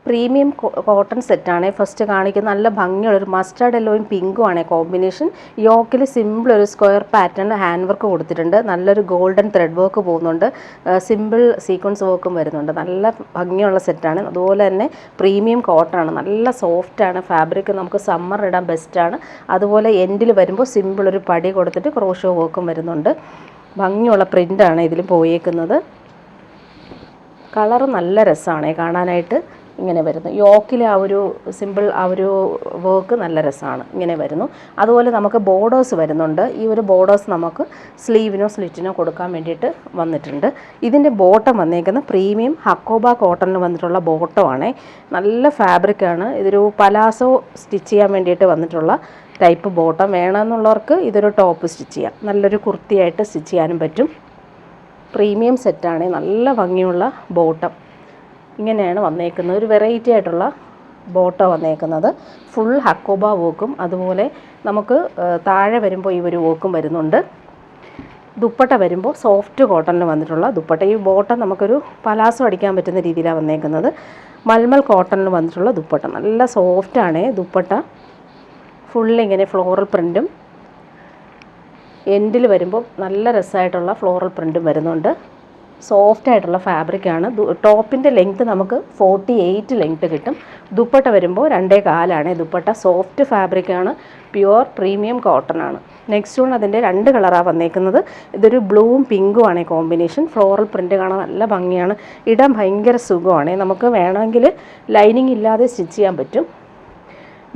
Premium cotton സെറ്റാണ് first കാണിക്കുന്നത്. നല്ല ഭംഗിയുള്ളൊരു മസ്റ്റാർഡ് യെല്ലോയും പിങ്കും ആണ് കോമ്പിനേഷൻ. യോക്കിൽ സിമ്പിൾ ഒരു സ്ക്വയർ പാറ്റേൺ ഹാൻഡ് വർക്ക് കൊടുത്തിട്ടുണ്ട്. നല്ലൊരു ഗോൾഡൻ ത്രെഡ് വർക്ക് പോകുന്നുണ്ട്. സിമ്പിൾ സീക്വൻസ് വർക്കും വരുന്നുണ്ട്. നല്ല ഭംഗിയുള്ള സെറ്റാണ്. അതുപോലെ തന്നെ പ്രീമിയം കോട്ടൺ ആണ്. നല്ല സോഫ്റ്റാണ് ഫാബ്രിക്. നമുക്ക് സമ്മർ ഇടാൻ ബെസ്റ്റാണ്. അതുപോലെ എൻഡിൽ വരുമ്പോൾ സിമ്പിൾ ഒരു പടി കൊടുത്തിട്ട് ക്രോഷോ വർക്കും വരുന്നുണ്ട്. ഭംഗിയുള്ള പ്രിൻ്റാണ് ഇതിൽ പോയേക്കുന്നത്. കളർ നല്ല രസമാണ് കാണാനായിട്ട്. ഇങ്ങനെ വരുന്നു. യോക്കിലെ ആ ഒരു സിമ്പിൾ ആ ഒരു വർക്ക് നല്ല രസമാണ്. ഇങ്ങനെ വരുന്നു. അതുപോലെ നമുക്ക് ബോർഡേഴ്സ് വരുന്നുണ്ട്. ഈ ഒരു ബോർഡേഴ്സ് നമുക്ക് സ്ലീവിനോ സ്ലിറ്റിനോ കൊടുക്കാൻ വേണ്ടിയിട്ട് വന്നിട്ടുണ്ട്. ഇതിൻ്റെ ബോട്ടം വന്നേക്കുന്ന പ്രീമിയം ഹക്കോബ കോട്ടണിൽ വന്നിട്ടുള്ള ബോട്ടമാണ്. നല്ല ഫാബ്രിക്കാണ്. ഇതൊരു പലാസോ സ്റ്റിച്ച് ചെയ്യാൻ വേണ്ടിയിട്ട് വന്നിട്ടുള്ള ടൈപ്പ് ബോട്ടം വേണമെന്നുള്ളവർക്ക് ഇതൊരു ടോപ്പ് സ്റ്റിച്ച് ചെയ്യാം. നല്ലൊരു കുർത്തിയായിട്ട് സ്റ്റിച്ച് ചെയ്യാനും പറ്റും. പ്രീമിയം സെറ്റാണ്. നല്ല ഭംഗിയുള്ള ബോട്ടം ഇങ്ങനെയാണ് വന്നേക്കുന്നത്. ഒരു വെറൈറ്റി ആയിട്ടുള്ള ബോട്ടം വന്നേക്കുന്നത്. ഫുൾ ഹക്കോബ വർക്കും അതുപോലെ നമുക്ക് താഴെ വരുമ്പോൾ ഈ ഒരു വർക്കും വരുന്നുണ്ട്. ദുപ്പട്ട വരുമ്പോൾ സോഫ്റ്റ് കോട്ടണിൽ വന്നിട്ടുള്ള ദുപ്പട്ട. ഈ ബോട്ടം നമുക്കൊരു പലാസോ അടിക്കാൻ പറ്റുന്ന രീതിയിലാണ് വന്നേക്കുന്നത്. മൽമൽ കോട്ടണിൽ വന്നിട്ടുള്ള ദുപ്പട്ട. നല്ല സോഫ്റ്റാണ് ദുപ്പട്ട. ഫുള്ളിങ്ങനെ ഫ്ലോറൽ പ്രിൻറ്റും എൻഡിൽ വരുമ്പോൾ നല്ല രസമായിട്ടുള്ള ഫ്ലോറൽ പ്രിൻറ്റും വരുന്നുണ്ട്. സോഫ്റ്റ് ആയിട്ടുള്ള ഫാബ്രിക്കാണ്. ടോപ്പിൻ്റെ ലെങ്ത്ത് നമുക്ക് 48 ലെങ്ത്ത് കിട്ടും. ദുപ്പട്ട വരുമ്പോൾ 2.25 ദുപ്പട്ട. സോഫ്റ്റ് ഫാബ്രിക്കാണ്. പ്യുവർ പ്രീമിയം കോട്ടൺ ആണ്. നെക്സ്റ്റ് വൺ അതിൻ്റെ 2 കളറാണ് വന്നേക്കുന്നത്. ഇതൊരു ബ്ലൂവും പിങ്കും ആണ് കോമ്പിനേഷൻ. ഫ്ലോറൽ പ്രിൻറ്റ് കാണാൻ നല്ല ഭംഗിയാണ്. ഇടാൻ ഭയങ്കര സുഖമാണ്. നമുക്ക് വേണമെങ്കിൽ ലൈനിങ് ഇല്ലാതെ സ്റ്റിച്ച് ചെയ്യാൻ പറ്റും.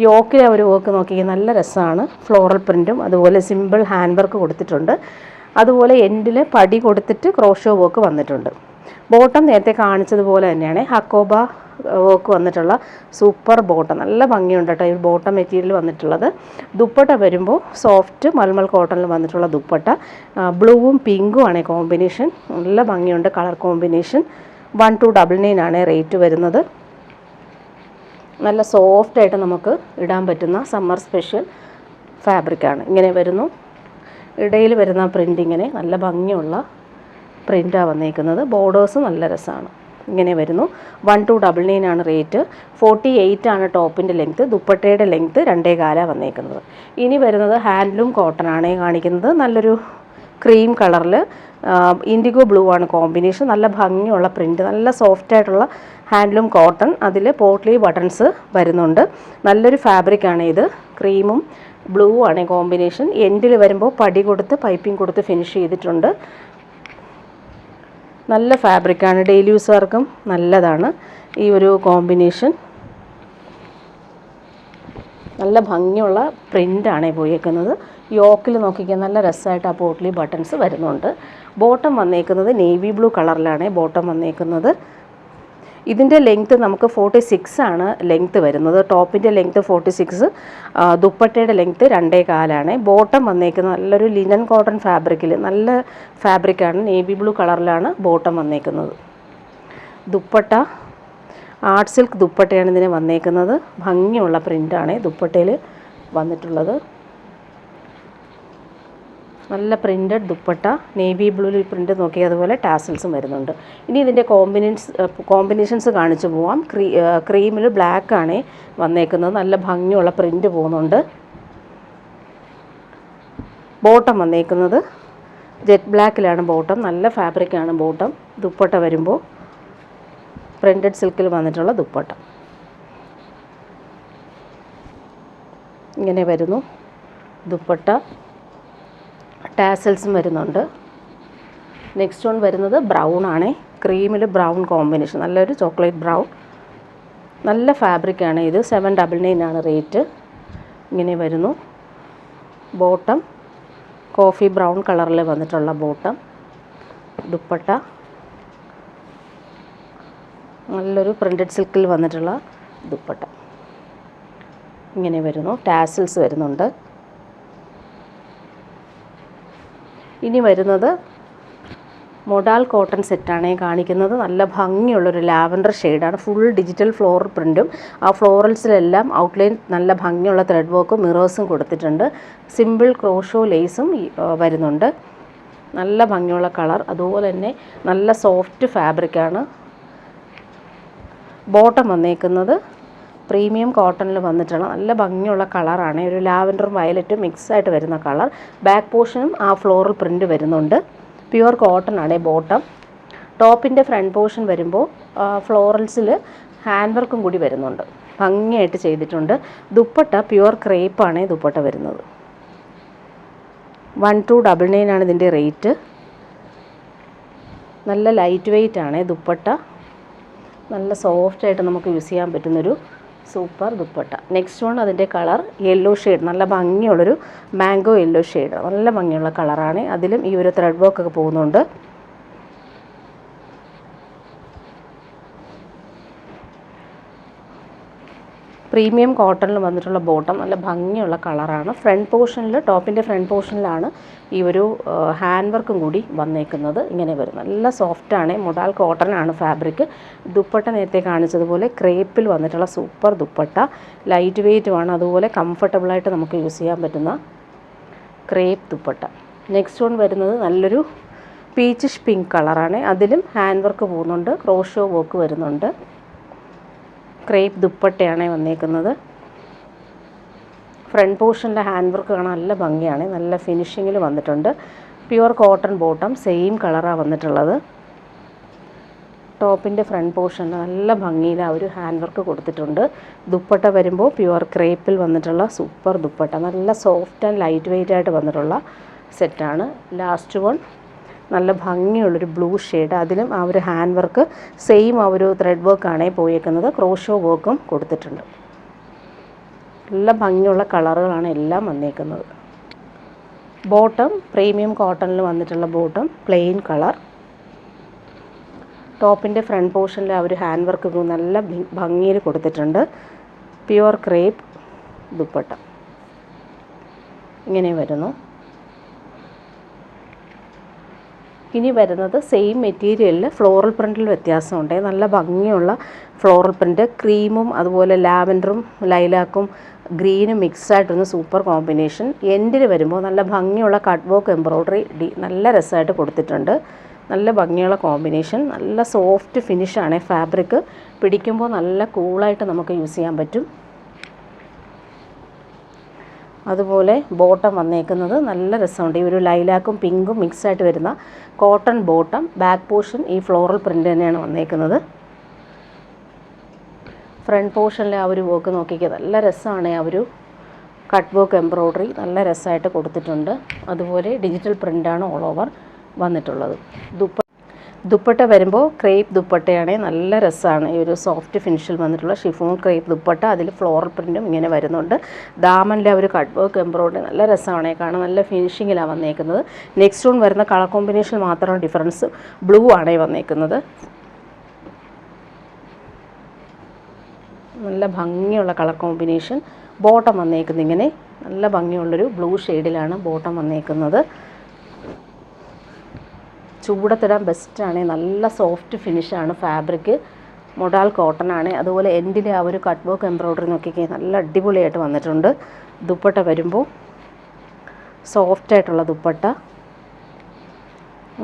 യോക്കിലെ ഒരു വർക്ക് നോക്കി നല്ല രസമാണ്. ഫ്ലോറൽ പ്രിൻറ്റും അതുപോലെ സിമ്പിൾ ഹാൻഡ് വർക്ക് കൊടുത്തിട്ടുണ്ട്. അതുപോലെ എൻഡിൽ പടി കൊടുത്തിട്ട് ക്രോഷോ വർക്ക് വന്നിട്ടുണ്ട്. ബോട്ടം നേരത്തെ കാണിച്ചതുപോലെ തന്നെയാണ് ഹക്കോബ വർക്ക് വന്നിട്ടുള്ള സൂപ്പർ ബോട്ടം. നല്ല ഭംഗിയുണ്ട് കേട്ടോ ഈ ബോട്ടം മെറ്റീരിയൽ വന്നിട്ടുള്ളത്. ദുപ്പട്ട വരുമ്പോൾ സോഫ്റ്റ് മൽമൽ കോട്ടണിൽ വന്നിട്ടുള്ള ദുപ്പട്ട. ബ്ലൂവും പിങ്കും ആണ് കോമ്പിനേഷൻ. നല്ല ഭംഗിയുണ്ട് കളർ കോമ്പിനേഷൻ. 1299 ആണ് റേറ്റ് വരുന്നത്. നല്ല സോഫ്റ്റായിട്ട് നമുക്ക് ഇടാൻ പറ്റുന്ന സമ്മർ സ്പെഷ്യൽ ഫാബ്രിക്കാണ്. ഇങ്ങനെ വരുന്നു. ഇടയിൽ വരുന്ന പ്രിൻ്റ് ഇങ്ങനെ നല്ല ഭംഗിയുള്ള പ്രിൻ്റാണ് വന്നേക്കുന്നത്. ബോർഡേഴ്സ് നല്ല രസമാണ്. ഇങ്ങനെ വരുന്നു. 1299 ആണ് റേറ്റ്. 48 ആണ് ടോപ്പിൻ്റെ ലെങ്ത്ത്. ദുപ്പട്ടയുടെ ലെങ്ത്ത് 2.25 വന്നേക്കുന്നത്. ഇനി വരുന്നത് ഹാൻഡ്ലൂം കോട്ടൺ ആണ് കാണിക്കുന്നത്. നല്ലൊരു ക്രീം കളറിൽ ഇൻഡിഗോ ബ്ലൂ ആണ് കോമ്പിനേഷൻ. നല്ല ഭംഗിയുള്ള പ്രിൻറ്റ്. നല്ല സോഫ്റ്റായിട്ടുള്ള ഹാൻഡ്ലൂം കോട്ടൺ. അതിൽ പോട്ട്ലി ബട്ടൺസ് വരുന്നുണ്ട്. നല്ലൊരു ഫാബ്രിക്കാണ് ഇത്. ക്രീമും ബ്ലൂ ആണ് കോമ്പിനേഷൻ. എൻഡിൽ വരുമ്പോൾ പടി കൊടുത്ത് പൈപ്പിംഗ് കൊടുത്ത് ഫിനിഷ് ചെയ്തിട്ടുണ്ട്. നല്ല ഫാബ്രിക്കാണ്. ഡെയിലി യൂസ് വർക്കും നല്ലതാണ് ഈ ഒരു കോമ്പിനേഷൻ. നല്ല ഭംഗിയുള്ള പ്രിൻ്റാണ് പോയേക്കുന്നത്. യോക്കിൽ നോക്കിക്കാൻ നല്ല രസമായിട്ട് ആ പോട്ട്ലി ബട്ടൺസ് വരുന്നുണ്ട്. ബോട്ടം വന്നേക്കുന്നത് നേവി ബ്ലൂ കളറിലാണ് ബോട്ടം വന്നേക്കുന്നത്. ഇതിൻ്റെ ലെങ്ത്ത് നമുക്ക് 46 ആണ് ലെങ്ത്ത് വരുന്നത്. ടോപ്പിൻ്റെ ലെങ്ത്ത് 46. ദുപ്പട്ടയുടെ ലെങ്ത്ത് 2.25 ബോട്ടം വന്നേക്കുന്നത് നല്ലൊരു ലിനൻ കോട്ടൺ ഫാബ്രിക്കിൽ. നല്ല ഫാബ്രിക്കാണ്. നേവി ബ്ലൂ കളറിലാണ് ബോട്ടം വന്നേക്കുന്നത്. ദുപ്പട്ട ആർട്ട് സിൽക്ക് ദുപ്പട്ടയാണ് ഇതിന് വന്നേക്കുന്നത്. ഭംഗിയുള്ള പ്രിൻ്റാണ് ദുപ്പട്ടയിൽ വന്നിട്ടുള്ളത്. നല്ല പ്രിൻറ്റഡ് ദുപ്പട്ട. നേവി ബ്ലൂവിൽ പ്രിൻ്റ് നോക്കി അതുപോലെ ടാസൽസും വരുന്നുണ്ട്. ഇനി ഇതിൻ്റെ കോമ്പിനേഷൻസ് കാണിച്ചു പോവാം. ക്രീമിൽ ബ്ലാക്കാണ് വന്നേക്കുന്നത്. നല്ല ഭംഗിയുള്ള പ്രിൻ്റ് പോകുന്നുണ്ട്. ബോട്ടം വന്നേക്കുന്നത് ജെറ്റ് ബ്ലാക്കിലാണ് ബോട്ടം. നല്ല ഫാബ്രിക്കാണ് ബോട്ടം. ദുപ്പട്ട വരുമ്പോൾ പ്രിൻറ്റഡ് സിൽക്കിൽ വന്നിട്ടുള്ള ദുപ്പട്ട ഇങ്ങനെ വരുന്നു. ദുപ്പട്ട ടാസൽസും വരുന്നുണ്ട്. നെക്സ്റ്റ് വൺ വരുന്നത് ബ്രൗൺ ആണ്. ക്രീമിൽ ബ്രൗൺ കോമ്പിനേഷൻ. നല്ലൊരു ചോക്ലേറ്റ് ബ്രൗൺ. നല്ല ഫാബ്രിക്കാണ് ഇത്. 799 ആണ് റേറ്റ്. ഇങ്ങനെ വരുന്നു. ബോട്ടം കോഫി ബ്രൗൺ കളറിൽ വന്നിട്ടുള്ള ബോട്ടം. ദുപ്പട്ട നല്ലൊരു പ്രിൻറ്റഡ് സിൽക്കിൽ വന്നിട്ടുള്ള ദുപ്പട്ട ഇങ്ങനെ വരുന്നു. ടാസൽസ് വരുന്നുണ്ട്. ഇനി വരുന്നത് മൊഡാൽ കോട്ടൺ സെറ്റാണ് കാണിക്കുന്നത്. നല്ല ഭംഗിയുള്ളൊരു ലാവൻഡർ ഷെയ്ഡാണ്. ഫുൾ ഡിജിറ്റൽ ഫ്ലോറൽ പ്രിൻറ്റും ആ ഫ്ലോറൽസിലെല്ലാം ഔട്ട്ലൈൻ നല്ല ഭംഗിയുള്ള ത്രെഡ് വർക്കും മിറേഴ്സും കൊടുത്തിട്ടുണ്ട്. സിമ്പിൾ ക്രോഷോ ലേസും വരുന്നുണ്ട്. നല്ല ഭംഗിയുള്ള കളർ. അതുപോലെ തന്നെ നല്ല സോഫ്റ്റ് ഫാബ്രിക്കാണ്. ബോട്ടം വന്നേക്കുന്നത് പ്രീമിയം കോട്ടണിൽ വന്നിട്ടുള്ള നല്ല ഭംഗിയുള്ള കളറാണ്. ഒരു ലാവൻഡറും വയലറ്റും മിക്സായിട്ട് വരുന്ന കളർ. ബാക്ക് പോർഷനും ആ ഫ്ലോറൽ പ്രിൻ്റ് വരുന്നുണ്ട്. പ്യുവർ കോട്ടൺ ആണ് ബോട്ടം. ടോപ്പിൻ്റെ ഫ്രണ്ട് പോർഷൻ വരുമ്പോൾ ഫ്ലോറൽസിൽ ഹാൻഡ് വർക്കും കൂടി വരുന്നുണ്ട്. ഭംഗിയായിട്ട് ചെയ്തിട്ടുണ്ട്. ദുപ്പട്ട പ്യുവർ ക്രേപ്പാണ് ദുപ്പട്ട വരുന്നത്. 1299 ആണ് ഇതിൻ്റെ റേറ്റ്. നല്ല ലൈറ്റ് വെയ്റ്റ് ആണ് ദുപ്പട്ട. നല്ല സോഫ്റ്റായിട്ട് നമുക്ക് യൂസ് ചെയ്യാൻ പറ്റുന്നൊരു സൂപ്പർ ദുപ്പട്ട. നെക്സ്റ്റ് വൺ അതിൻ്റെ കളർ യെല്ലോ ഷെയ്ഡ്. നല്ല ഭംഗിയുള്ളൊരു മാംഗോ യെല്ലോ ഷെയ്ഡ്. നല്ല ഭംഗിയുള്ള കളറാണ്. അതിലും ഈ ഒരു ത്രെഡ് വർക്കൊക്കെ പോകുന്നുണ്ട്. പ്രീമിയം കോട്ടണിൽ വന്നിട്ടുള്ള ബോട്ടം. നല്ല ഭംഗിയുള്ള കളറാണ്. ഫ്രണ്ട് പോർഷനിൽ ടോപ്പിൻ്റെ ഫ്രണ്ട് പോർഷനിലാണ് ഈ ഒരു ഹാൻഡ് വർക്കും കൂടി വന്നേക്കുന്നത്. ഇങ്ങനെ വരും. നല്ല സോഫ്റ്റാണ്. മൊഡാൽ കോട്ടൺ ആണ് ഫാബ്രിക്. ദുപ്പട്ട നേരത്തെ കാണിച്ചതുപോലെ ക്രേപ്പിൽ വന്നിട്ടുള്ള സൂപ്പർ ദുപ്പട്ട. ലൈറ്റ് വെയ്റ്റുമാണ്. അതുപോലെ കംഫർട്ടബിളായിട്ട് നമുക്ക് യൂസ് ചെയ്യാൻ പറ്റുന്ന ക്രേപ്പ് ദുപ്പട്ട. നെക്സ്റ്റ് വൺ വരുന്നത് നല്ലൊരു പീച്ചിഷ് പിങ്ക് കളറാണ്. അതിലും ഹാൻഡ് വർക്ക് പോകുന്നുണ്ട്. ക്രോഷോ വർക്ക് വരുന്നുണ്ട്. ക്രേപ്പ് ദുപ്പട്ടയാണ് വന്നേക്കുന്നത്. ഫ്രണ്ട് പോർഷനിലെ ഹാൻഡ് വർക്ക് കാണാൻ നല്ല ഭംഗിയാണ്. നല്ല ഫിനിഷിങ്ങിൽ വന്നിട്ടുണ്ട്. Pure cotton bottom. സെയിം കളറാണ് വന്നിട്ടുള്ളത്. ടോപ്പിൻ്റെ ഫ്രണ്ട് പോർഷനിൽ നല്ല ഭംഗിയിൽ ആ ഒരു ഹാൻഡ് വർക്ക് കൊടുത്തിട്ടുണ്ട്. ദുപ്പട്ട വരുമ്പോൾ പ്യുവർ ക്രേപ്പിൽ വന്നിട്ടുള്ള സൂപ്പർ ദുപ്പട്ട. നല്ല സോഫ്റ്റ് ആൻഡ് ലൈറ്റ് വെയ്റ്റ് ആയിട്ട് വന്നിട്ടുള്ള സെറ്റാണ്. ലാസ്റ്റ് വൺ നല്ല ഭംഗിയുള്ളൊരു ബ്ലൂ ഷെയ്ഡ്. അതിലും ആ ഒരു ഹാൻഡ് വർക്ക് സെയിം ആ ഒരു ത്രെഡ് വർക്കാണ് പോയേക്കുന്നത്. ക്രോഷോ വർക്കും കൊടുത്തിട്ടുണ്ട്. നല്ല ഭംഗിയുള്ള കളറുകളാണ് എല്ലാം വന്നേക്കുന്നത്. ബോട്ടം പ്രീമിയം കോട്ടണിൽ വന്നിട്ടുള്ള ബോട്ടം. Plain colour. ടോപ്പിൻ്റെ ഫ്രണ്ട് പോർഷനിൽ ആ ഒരു ഹാൻഡ് വർക്ക് നല്ല ഭംഗിയിൽ കൊടുത്തിട്ടുണ്ട്. പ്യുവർ ക്രേപ്പ് ദുപ്പട്ട ഇങ്ങനെ വരുന്നു. ഇനി വരുന്നത് സെയിം മെറ്റീരിയലിൽ ഫ്ലോറൽ പ്രിൻറ്റിൽ വ്യത്യാസമുണ്ട്. നല്ല ഭംഗിയുള്ള ഫ്ലോറൽ പ്രിൻറ്റ്. ക്രീമും അതുപോലെ ലാവൻഡറും ലൈലാക്കും ഗ്രീനും മിക്സായിട്ടൊന്ന് സൂപ്പർ കോമ്പിനേഷൻ. എൻഡിൽ വരുമ്പോൾ നല്ല ഭംഗിയുള്ള കട്ട് വർക്ക് എംബ്രോയ്ഡറി നല്ല രസമായിട്ട് കൊടുത്തിട്ടുണ്ട്. നല്ല ഭംഗിയുള്ള കോമ്പിനേഷൻ. നല്ല സോഫ്റ്റ് ഫിനിഷാണ് ഫാബ്രിക്. പിടിക്കുമ്പോൾ നല്ല കൂളായിട്ട് നമുക്ക് യൂസ് ചെയ്യാൻ പറ്റും. അതുപോലെ ബോട്ടം വന്നേക്കുന്നത് നല്ല രസമുണ്ട്. ഈ ഒരു ലൈലാക്കും പിങ്കും മിക്സായിട്ട് വരുന്ന കോട്ടൺ ബോട്ടം. ബാക്ക് പോർഷൻ ഈ ഫ്ലോറൽ പ്രിൻ്റ് തന്നെയാണ് വന്നേക്കുന്നത്. ഫ്രണ്ട് പോർഷനിലെ ആ ഒരു വർക്ക് നോക്കിക്കുക. നല്ല രസമാണ്. ആ ഒരു കട്ട് വർക്ക് എംബ്രോയ്ഡറി നല്ല രസമായിട്ട് കൊടുത്തിട്ടുണ്ട്. അതുപോലെ ഡിജിറ്റൽ പ്രിൻ്റാണ് ഓൾ ഓവർ വന്നിട്ടുള്ളത്. ദുപ്പട്ട വരുമ്പോൾ ക്രേപ്പ് ദുപ്പട്ടയാണ്. നല്ല രസമാണ്. ഈ ഒരു സോഫ്റ്റ് ഫിനിഷിൽ വന്നിട്ടുള്ള ഷിഫോൺ ക്രേപ്പ് ദുപ്പട്ട. അതിൽ ഫ്ലോറൽ പ്രിൻറ്റും ഇങ്ങനെ വരുന്നുണ്ട്. ദാമനിലെ ഒരു കട്ട് വർക്ക് എംബ്രോയ്ഡറി നല്ല രസമാണ് കാണാൻ. നല്ല ഫിനിഷിങ്ങിലാണ് വന്നേക്കുന്നത്. നെക്സ്റ്റ് വൺ വരുന്ന കളർ കോമ്പിനേഷൻ മാത്രമാണ് ഡിഫറൻസ്. ബ്ലൂ ആണ് വന്നേക്കുന്നത്. നല്ല ഭംഗിയുള്ള കളർ കോമ്പിനേഷൻ. ബോട്ടം വന്നേക്കുന്നത് ഇങ്ങനെ നല്ല ഭംഗിയുള്ളൊരു ബ്ലൂ ഷെയ്ഡിലാണ് ബോട്ടം വന്നേക്കുന്നത്. ചൂടത്തിടാൻ ബെസ്റ്റാണ്. നല്ല സോഫ്റ്റ് ഫിനിഷാണ് ഫാബ്രിക്. മൊഡാൽ കോട്ടൺ ആണ്. അതുപോലെ എൻഡിലെ ആ ഒരു കട്ട് വർക്ക് എംബ്രോയ്ഡറി നോക്കിക്കേ നല്ല അടിപൊളിയായിട്ട് വന്നിട്ടുണ്ട്. ദുപ്പട്ട വരുമ്പോൾ സോഫ്റ്റായിട്ടുള്ള ദുപ്പട്ട.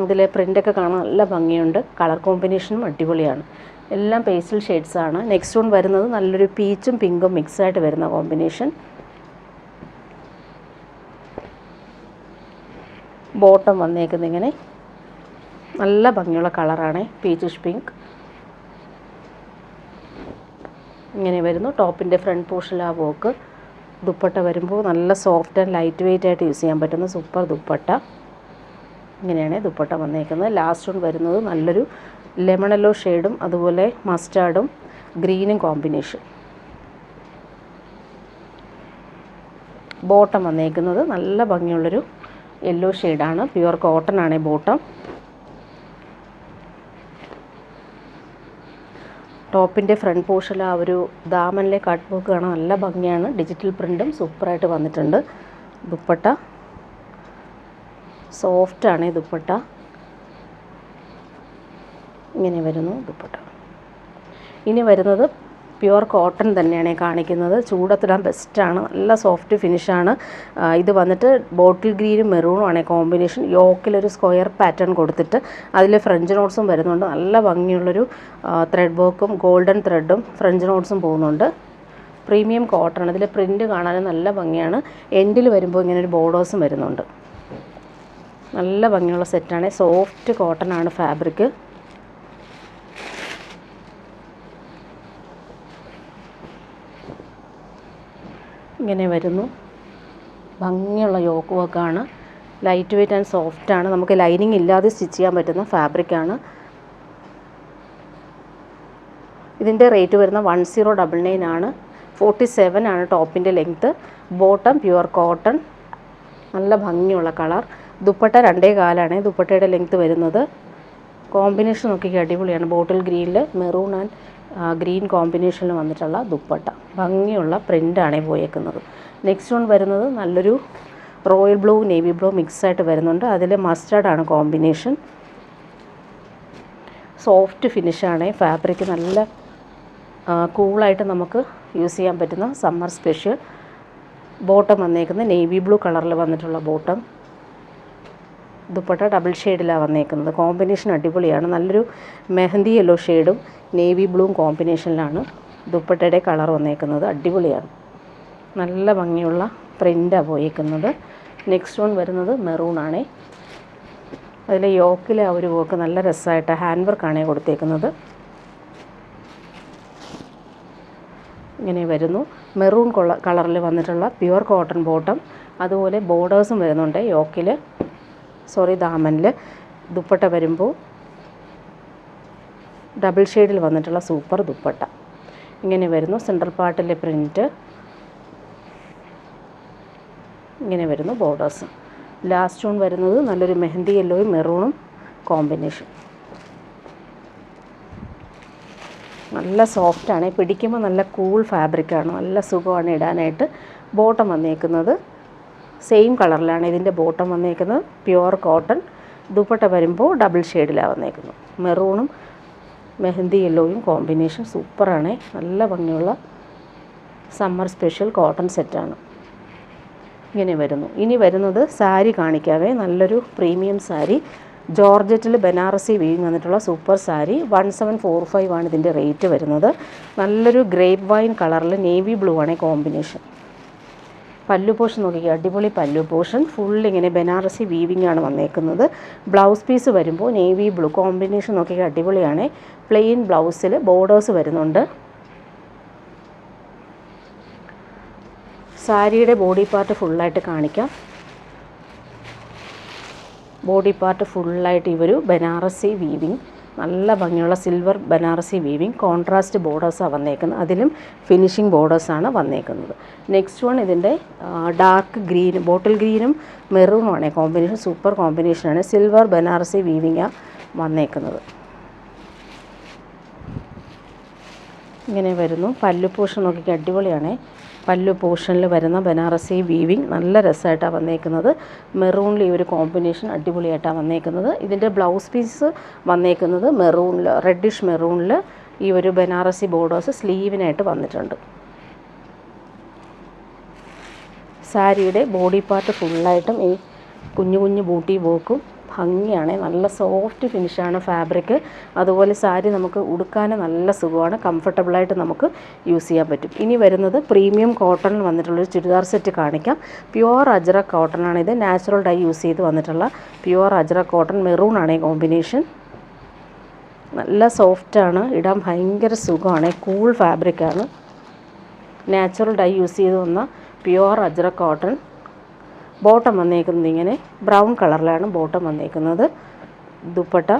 ഇതിലെ പ്രിൻ്റൊക്കെ കാണാൻ നല്ല ഭംഗിയുണ്ട്. കളർ കോമ്പിനേഷനും അടിപൊളിയാണ്. എല്ലാം പേസ്റ്റൽ ഷെയ്ഡ്സാണ്. നെക്സ്റ്റ് വൺ വരുന്നത് നല്ലൊരു പീച്ചും പിങ്കും മിക്സായിട്ട് വരുന്ന കോമ്പിനേഷൻ. ബോട്ടം വന്നേക്കുന്നത് ഇങ്ങനെ നല്ല ഭംഗിയുള്ള കളറാണ്. പീച്ചിഷ് പിങ്ക് ഇങ്ങനെ വരുന്നു. ടോപ്പിൻ്റെ ഫ്രണ്ട് പോർഷനിൽ ആ വർക്ക്. ദുപ്പട്ട വരുമ്പോൾ നല്ല സോഫ്റ്റ് ആൻഡ് ലൈറ്റ് വെയ്റ്റ് ആയിട്ട് യൂസ് ചെയ്യാൻ പറ്റുന്ന സൂപ്പർ ദുപ്പട്ട. ഇങ്ങനെയാണ് ദുപ്പട്ട വന്നേക്കുന്നത്. ലാസ്റ്റ് വൺ വരുന്നത് നല്ലൊരു ലെമൺ യെല്ലോ ഷെയ്ഡും അതുപോലെ മസ്റ്റാർഡും ഗ്രീനും കോമ്പിനേഷൻ. ബോട്ടം വന്നേക്കുന്നത് നല്ല ഭംഗിയുള്ളൊരു യെല്ലോ ഷെയ്ഡാണ്. പ്യുവർ കോട്ടൺ ആണ് ബോട്ടം. ടോപ്പിൻ്റെ ഫ്രണ്ട് പോർഷനിൽ ആ ഒരു ദാമനിലെ കട്ട് വർക്ക് കാണാൻ നല്ല ഭംഗിയാണ്. ഡിജിറ്റൽ പ്രിൻറ്റും സൂപ്പറായിട്ട് വന്നിട്ടുണ്ട്. ദുപ്പട്ട സോഫ്റ്റാണ് ദുപ്പട്ട. ഇങ്ങനെ വരുന്നു ദുപ്പട്ട. ഇനി വരുന്നത് പ്യുവർ കോട്ടൺ തന്നെയാണ് കാണിക്കുന്നത്. ചൂടത്തിടാൻ ബെസ്റ്റാണ്. നല്ല സോഫ്റ്റ് ഫിനിഷാണ്. ഇത് വന്നിട്ട് ബോട്ടിൽ ഗ്രീനും മെറൂണുമാണ് കോമ്പിനേഷൻ. യോക്കിലൊരു സ്ക്വയർ പാറ്റേൺ കൊടുത്തിട്ട് അതിൽ ഫ്രഞ്ച് നോട്ട്സും വരുന്നുണ്ട്. നല്ല ഭംഗിയുള്ളൊരു ത്രെഡ് വർക്കും ഗോൾഡൻ ത്രെഡും ഫ്രഞ്ച് നോട്ട്സും പോകുന്നുണ്ട്. Premium cotton. ഇതിൽ പ്രിൻറ്റ് കാണാനും നല്ല ഭംഗിയാണ്. എൻഡിൽ വരുമ്പോൾ ഇങ്ങനെ ഒരു ബോർഡേഴ്സും വരുന്നുണ്ട്. നല്ല ഭംഗിയുള്ള സെറ്റാണ്. സോഫ്റ്റ് കോട്ടൺ ആണ് ഫാബ്രിക്. ഇങ്ങനെ വരുന്നു. ഭംഗിയുള്ള യോക്ക് വർക്കാണ്. ലൈറ്റ് വെയ്റ്റ് ആൻഡ് സോഫ്റ്റാണ്. നമുക്ക് ലൈനിങ് ഇല്ലാതെ സ്റ്റിച്ച് ചെയ്യാൻ പറ്റുന്ന ഫാബ്രിക്കാണ്. ഇതിൻ്റെ റേറ്റ് വരുന്ന 1099 ആണ്. 47 ആണ് ടോപ്പിൻ്റെ ലെങ്ത്ത്. Bottom pure cotton. നല്ല ഭംഗിയുള്ള കളർ. ദുപ്പട്ട 2.25 ദുപ്പട്ടയുടെ ലെങ്ത്ത് വരുന്നത്. കോമ്പിനേഷൻ നോക്കിക്കുക, അടിപൊളിയാണ്. ബോട്ടിൽ ഗ്രീനിൽ മെറൂൺ ആൻഡ് ഗ്രീൻ കോമ്പിനേഷനിൽ വന്നിട്ടുള്ള ദുപ്പട്ട. ഭംഗിയുള്ള പ്രിൻ്റാണ് പോയേക്കുന്നത്. നെക്സ്റ്റ് വൺ വരുന്നത് നല്ലൊരു റോയൽ ബ്ലൂ നേവി ബ്ലൂ മിക്സായിട്ട് വരുന്നുണ്ട്. അതിൽ മസ്റ്റാർഡാണ് കോമ്പിനേഷൻ. സോഫ്റ്റ് ഫിനിഷാണ് ഫാബ്രിക്. നല്ല കൂളായിട്ട് നമുക്ക് യൂസ് ചെയ്യാൻ പറ്റുന്ന സമ്മർ സ്പെഷ്യൽ. ബോട്ടം വന്നേക്കുന്നത് നേവി ബ്ലൂ കളറിൽ വന്നിട്ടുള്ള ബോട്ടം. ദുപ്പട്ട ഡബിൾ ഷെയ്ഡിലാണ് വന്നേക്കുന്നത്. കോമ്പിനേഷൻ അടിപൊളിയാണ്. നല്ലൊരു മെഹന്തി യെല്ലോ ഷെയ്ഡും നേവി ബ്ലൂവും കോമ്പിനേഷനിലാണ് ദുപ്പട്ടയുടെ കളർ വന്നേക്കുന്നത്. അടിപൊളിയാണ്. നല്ല ഭംഗിയുള്ള പ്രിൻ്റാണ് പോയേക്കുന്നത്. നെക്സ്റ്റ് വൺ വരുന്നത് മെറൂണാണ്. അതിൽ യോക്കിലെ ആ ഒരു വർക്ക് നല്ല രസമായിട്ട് ഹാൻഡ് വർക്കാണ് കൊടുത്തേക്കുന്നത്. ഇങ്ങനെ വരുന്നു. മെറൂൺ കളറിൽ വന്നിട്ടുള്ള പ്യുവർ കോട്ടൺ ബോട്ടം. അതുപോലെ ബോർഡേഴ്സും വരുന്നുണ്ട് യോക്കിൽ, ദാമനിൽ. ദുപ്പട്ട വരുമ്പോൾ ഡബിൾ ഷെയ്ഡിൽ വന്നിട്ടുള്ള സൂപ്പർ ദുപ്പട്ട. ഇങ്ങനെ വരുന്നു. സെൻട്രൽ പാർട്ടിലെ പ്രിൻറ്റ്. ഇങ്ങനെ വരുന്നു ബോർഡേഴ്സ്. ലാസ്റ്റ് വൺ വരുന്നത് നല്ലൊരു മെഹന്തി യെല്ലോയും മെറൂണും കോമ്പിനേഷൻ. നല്ല സോഫ്റ്റാണ്. പിടിക്കുമ്പോൾ നല്ല കൂൾ ഫാബ്രിക്കാണ്. നല്ല സുഖമാണ് ഇടാനായിട്ട്. ബോട്ടം വന്നേക്കുന്നത് സെയിം കളറിലാണ് ഇതിൻ്റെ ബോട്ടം വന്നേക്കുന്നത്. Pure cotton. ദുപ്പട്ട വരുമ്പോൾ ഡബിൾ ഷെയ്ഡിലാണ് വന്നേക്കുന്നത്. മെറൂണും മെഹന്തി യെല്ലോയും കോമ്പിനേഷൻ സൂപ്പറാണ്. നല്ല ഭംഗിയുള്ള സമ്മർ സ്പെഷ്യൽ കോട്ടൺ സെറ്റാണ്. ഇങ്ങനെ വരുന്നു. ഇനി വരുന്നത് സാരി കാണിക്കാവേ. നല്ലൊരു പ്രീമിയം സാരി. ജോർജറ്റിൽ ബനാറസി വീവിങ് വന്നിട്ടുള്ള സൂപ്പർ സാരി. 1745 ആണ് ഇതിൻ്റെ റേറ്റ് വരുന്നത്. നല്ലൊരു ഗ്രേപ്പ് വൈൻ കളറിൽ നേവി ബ്ലൂ ആണ് കോമ്പിനേഷൻ. പല്ലു പോർഷൻ നോക്കിക്കുക, അടിപൊളി പല്ലു പോർഷൻ. ഫുൾ ഇങ്ങനെ ബനാറസി വീവിങ് ആണ് വന്നേക്കുന്നത്. ബ്ലൗസ് പീസ് വരുമ്പോൾ നേവി ബ്ലൂ കോമ്പിനേഷൻ നോക്കിക്കുക, അടിപൊളിയാണ്. പ്ലെയിൻ ബ്ലൗസിൽ ബോർഡേഴ്സ് വരുന്നുണ്ട്. സാരിയുടെ ബോഡി പാർട്ട് ഫുള്ളായിട്ട് കാണിക്കാം. ബോഡി പാർട്ട് ഫുള്ളായിട്ട് ഇവരു ബനാറസി വീവിങ്, നല്ല ഭംഗിയുള്ള സിൽവർ ബനാറസി വീവിങ്. കോൺട്രാസ്റ്റ് ബോർഡേഴ്സാണ് വന്നേക്കുന്നത്. അതിലും ഫിനിഷിംഗ് ബോർഡേഴ്സാണ് വന്നേക്കുന്നത്. നെക്സ്റ്റ് വൺ ഇതിൻ്റെ ഡാർക്ക് ഗ്രീൻ, ബോട്ടിൽ ഗ്രീനും മെറൂണുമാണ് കോമ്പിനേഷൻ. സൂപ്പർ കോമ്പിനേഷനാണ്. സിൽവർ ബനാറസി വീവിങ്ങാണ് വന്നേക്കുന്നത്. ഇങ്ങനെ വരുന്നു. പല്ലു പോർഷൻ നോക്കിയിട്ട് അടിപൊളിയാണ്. പല്ലു പോർഷനിൽ വരുന്ന ബനാറസി വീവിങ് നല്ല രസമായിട്ടാണ് വന്നേക്കുന്നത്. മെറൂണിൽ ഈ ഒരു കോമ്പിനേഷൻ അടിപൊളിയായിട്ടാണ് വന്നേക്കുന്നത്. ഇതിൻ്റെ ബ്ലൗസ് പീസ് വന്നേക്കുന്നത് മെറൂണിൽ, റെഡിഷ് മെറൂണിൽ ഈ ഒരു ബനാറസി ബോർഡേഴ്സ് സ്ലീവിനായിട്ട് വന്നിട്ടുണ്ട്. സാരിയുടെ ബോഡി പാർട്ട് ഫുള്ളായിട്ടും ഈ കുഞ്ഞു കുഞ്ഞു ബൂട്ടി വർക്കും ഭംഗിയാണ്. നല്ല സോഫ്റ്റ് ഫിനിഷാണ് ഫാബ്രിക്. അതുപോലെ സാരി നമുക്ക് ഉടുക്കാൻ നല്ല സുഖമാണ്. കംഫർട്ടബിളായിട്ട് നമുക്ക് യൂസ് ചെയ്യാൻ പറ്റും. ഇനി വരുന്നത് പ്രീമിയം കോട്ടണിൽ വന്നിട്ടുള്ളൊരു ചുരിദാർ സെറ്റ് കാണിക്കാം. പ്യുവർ അജ്രക് കോട്ടണാണ് ഇത്. നാച്ചുറൽ ഡൈ യൂസ് ചെയ്ത് വന്നിട്ടുള്ള പ്യുവർ അജ്രക് കോട്ടൺ. മെറൂൺ ആണ് ഈ കോമ്പിനേഷൻ. നല്ല സോഫ്റ്റാണ്, ഇടാൻ ഭയങ്കര സുഖമാണ്. കൂൾ ഫാബ്രിക്കാണ്. നാച്ചുറൽ ഡൈ യൂസ് ചെയ്ത് വന്ന പ്യുവർ അജ്രക് കോട്ടൺ. ബോട്ടം വന്നേക്കുന്നത് ഇങ്ങനെ ബ്രൗൺ കളറിലാണ് ബോട്ടം വന്നേക്കുന്നത്. ദുപ്പട്ട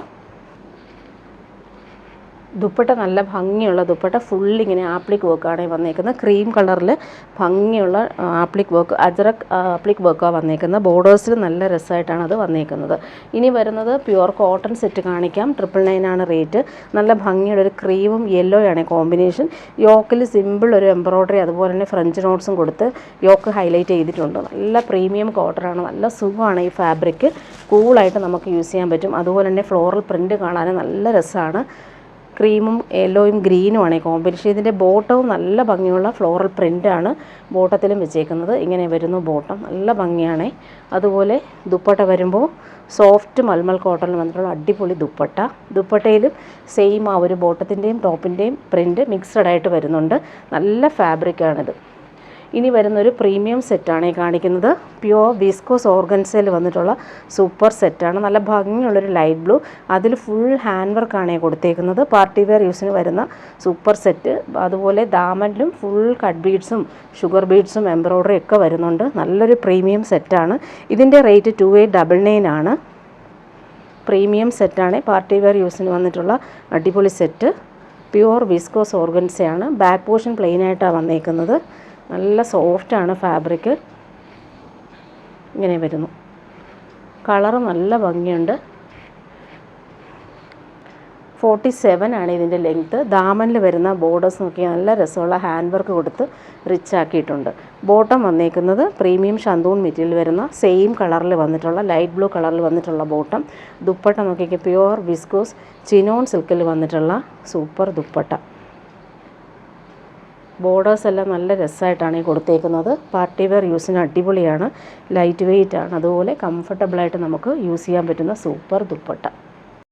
നല്ല ഭംഗിയുള്ള ദുപ്പട്ട. ഫുള്ളിങ്ങനെ ആപ്ലിക് വർക്കാണ് വന്നേക്കുന്നത്. ക്രീം കളറിൽ ഭംഗിയുള്ള ആപ്ലിക് വർക്ക്, അജ്രക് ആപ്ലിക് വർക്കാണ് വന്നേക്കുന്നത്. ബോർഡേഴ്സിൽ നല്ല രസമായിട്ടാണ് അത് വന്നേക്കുന്നത്. ഇനി വരുന്നത് പ്യുവർ കോട്ടൺ സെറ്റ് കാണിക്കാം. 999 ആണ് റേറ്റ്. നല്ല ഭംഗിയുള്ള ഒരു ക്രീമും യെല്ലോയാണ് കോമ്പിനേഷൻ. യോക്കിൽ സിമ്പിൾ ഒരു എംബ്രോയ്ഡറി, അതുപോലെ തന്നെ ഫ്രഞ്ച് നോട്ട്സും കൊടുത്ത് യോക്ക് ഹൈലൈറ്റ് ചെയ്തിട്ടുണ്ട്. നല്ല പ്രീമിയം കോട്ടണാണ്. നല്ല സുഖമാണ് ഈ ഫാബ്രിക്. കൂളായിട്ട് നമുക്ക് യൂസ് ചെയ്യാൻ പറ്റും. അതുപോലെ തന്നെ ഫ്ലോറൽ പ്രിൻറ്റ് കാണാൻ നല്ല രസമാണ്. ക്രീമും യെല്ലോയും ഗ്രീനുമാണ് ഈ കോമ്പിനേഷൻ. ഇതിൻ്റെ ബോട്ടവും നല്ല ഭംഗിയുള്ള ഫ്ലോറൽ പ്രിൻ്റാണ് ബോട്ടത്തിലും വെച്ചേക്കുന്നത്. ഇങ്ങനെ വരുന്നു ബോട്ടം, നല്ല ഭംഗിയാണ്. അതുപോലെ ദുപ്പട്ട വരുമ്പോൾ സോഫ്റ്റ് മൽമൽ കോട്ടണിൽ വന്നിട്ടുള്ള അടിപൊളി ദുപ്പട്ട. ദുപ്പട്ടയിലും സെയിം ആ ഒരു ബോട്ടത്തിൻ്റെയും ടോപ്പിൻ്റെയും പ്രിൻ്റ് മിക്സഡ് ആയിട്ട് വരുന്നുണ്ട്. നല്ല ഫാബ്രിക്കാണിത്. ഇനി വരുന്നൊരു പ്രീമിയം സെറ്റാണ് ഈ കാണിക്കുന്നത്. പ്യുവർ വിസ്കോസ് ഓർഗൻസയിൽ വന്നിട്ടുള്ള സൂപ്പർ സെറ്റാണ്. നല്ല ഭംഗിയുള്ളൊരു ലൈറ്റ് ബ്ലൂ, അതിൽ ഫുൾ ഹാൻഡ് വർക്കാണ് കൊടുത്തേക്കുന്നത്. പാർട്ടി വെയർ യൂസിന് വരുന്ന സൂപ്പർ സെറ്റ്. അതുപോലെ ദാമനിലും ഫുൾ കട്ട് ബീഡ്സും ഷുഗർ ബീഡ്സും എംബ്രോയ്ഡറി ഒക്കെ വരുന്നുണ്ട്. നല്ലൊരു പ്രീമിയം സെറ്റാണ്. ഇതിൻ്റെ റേറ്റ് 2899 ആണ്. പ്രീമിയം സെറ്റാണ്. പാർട്ടി വെയർ യൂസിന് വന്നിട്ടുള്ള അടിപൊളി സെറ്റ്. പ്യുവർ വിസ്കോസ് ഓർഗൻസയാണ്. ബാക്ക് പോർഷൻ പ്ലെയിൻ ആയിട്ടാണ് വന്നേക്കുന്നത്. നല്ല സോഫ്റ്റാണ് ഫാബ്രിക്. ഇങ്ങനെ വരുന്നു. കളറ് നല്ല ഭംഗിയുണ്ട്. 47 ആണ് ഇതിൻ്റെ ലെങ്ത്ത്. ദാമനിൽ വരുന്ന ബോർഡേഴ്സ് നോക്കിയാൽ നല്ല രസമുള്ള ഹാൻഡ് വർക്ക് കൊടുത്ത് റിച്ച് ആക്കിയിട്ടുണ്ട്. ബോട്ടം വന്നേക്കുന്നത് പ്രീമിയം ഷന്തൂൺ മെറ്റീരിയൽ വരുന്ന സെയിം കളറിൽ വന്നിട്ടുള്ള ലൈറ്റ് ബ്ലൂ കളറിൽ വന്നിട്ടുള്ള ബോട്ടം. ദുപ്പട്ട നോക്കിയാൽ പ്യുവർ വിസ്കോസ് ചിനോൺ സിൽക്കിൽ വന്നിട്ടുള്ള സൂപ്പർ ദുപ്പട്ട. ബോർഡേഴ്സ് എല്ലാം നല്ല രസമായിട്ടാണ് ഈ കൊടുത്തേക്കുന്നത്. പാർട്ടി വെയർ യൂസിന് അടിപൊളിയാണ്. ലൈറ്റ് വെയ്റ്റ് ആണ്. അതുപോലെ കംഫർട്ടബിളായിട്ട് നമുക്ക് യൂസ് ചെയ്യാൻ പറ്റുന്ന സൂപ്പർ ദുപ്പട്ട.